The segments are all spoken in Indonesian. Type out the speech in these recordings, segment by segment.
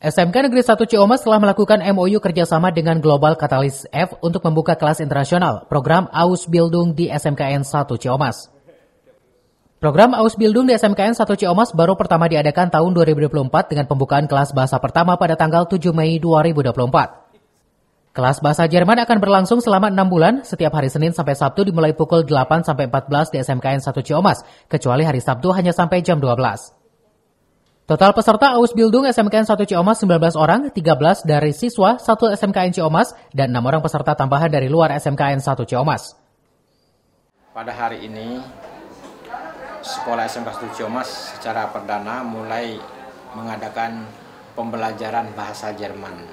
SMK Negeri 1 Ciamis telah melakukan MOU kerjasama dengan Global Catalyst F untuk membuka kelas internasional program Ausbildung di SMKN 1 Ciamis. Program Ausbildung di SMKN 1 Ciamis baru pertama diadakan tahun 2024 dengan pembukaan kelas bahasa pertama pada tanggal 7 Mei 2024. Kelas bahasa Jerman akan berlangsung selama 6 bulan, setiap hari Senin sampai Sabtu dimulai pukul 8 sampai 14 di SMKN 1 Ciamis, kecuali hari Sabtu hanya sampai jam 12. Total peserta Ausbildung SMKN 1 Ciamis 19 orang, 13 dari siswa 1 SMKN Ciamis, dan 6 orang peserta tambahan dari luar SMKN 1 Ciamis. Pada hari ini, Sekolah SMK 1 Ciamis secara perdana mulai mengadakan pembelajaran bahasa Jerman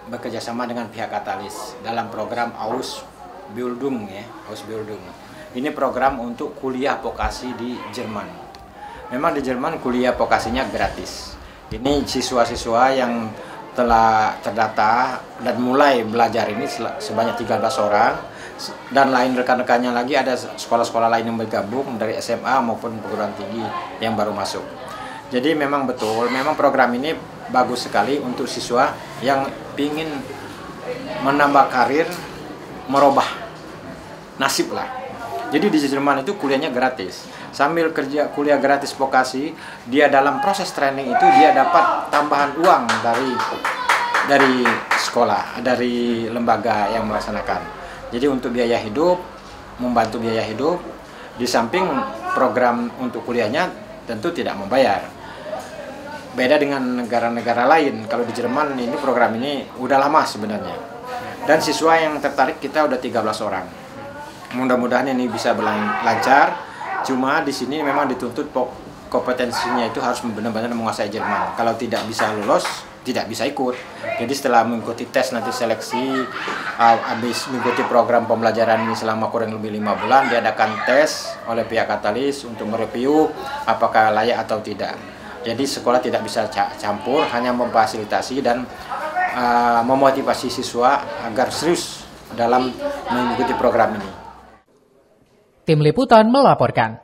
bekerjasama dengan pihak Katalis dalam program Ausbildung. Ausbildung. Ini program untuk kuliah vokasi di Jerman. Memang di Jerman kuliah vokasinya gratis. Ini siswa-siswa yang telah terdata dan mulai belajar ini sebanyak 13 orang. Dan lain rekan-rekannya lagi ada sekolah-sekolah lain yang bergabung dari SMA maupun perguruan tinggi yang baru masuk. Jadi memang betul, memang program ini bagus sekali untuk siswa yang ingin menambah karir, merubah nasib lah. Jadi di Jerman itu kuliahnya gratis. Sambil kerja kuliah gratis vokasi, dia dalam proses training itu dia dapat tambahan uang dari sekolah, dari lembaga yang melaksanakan. Jadi untuk biaya hidup, membantu biaya hidup, di samping program untuk kuliahnya tentu tidak membayar. Beda dengan negara-negara lain, kalau di Jerman ini program ini udah lama sebenarnya. Dan siswa yang tertarik kita udah 13 orang. Mudah-mudahan ini bisa lancar. Cuma di sini memang dituntut kompetensinya itu harus benar-benar menguasai Jerman. Kalau tidak bisa lolos, tidak bisa ikut. Jadi setelah mengikuti tes nanti seleksi, habis mengikuti program pembelajaran ini selama kurang lebih 5 bulan, diadakan tes oleh pihak Katalis untuk mereview apakah layak atau tidak. Jadi sekolah tidak bisa campur, hanya memfasilitasi dan memotivasi siswa agar serius dalam mengikuti program ini. Tim Liputan melaporkan.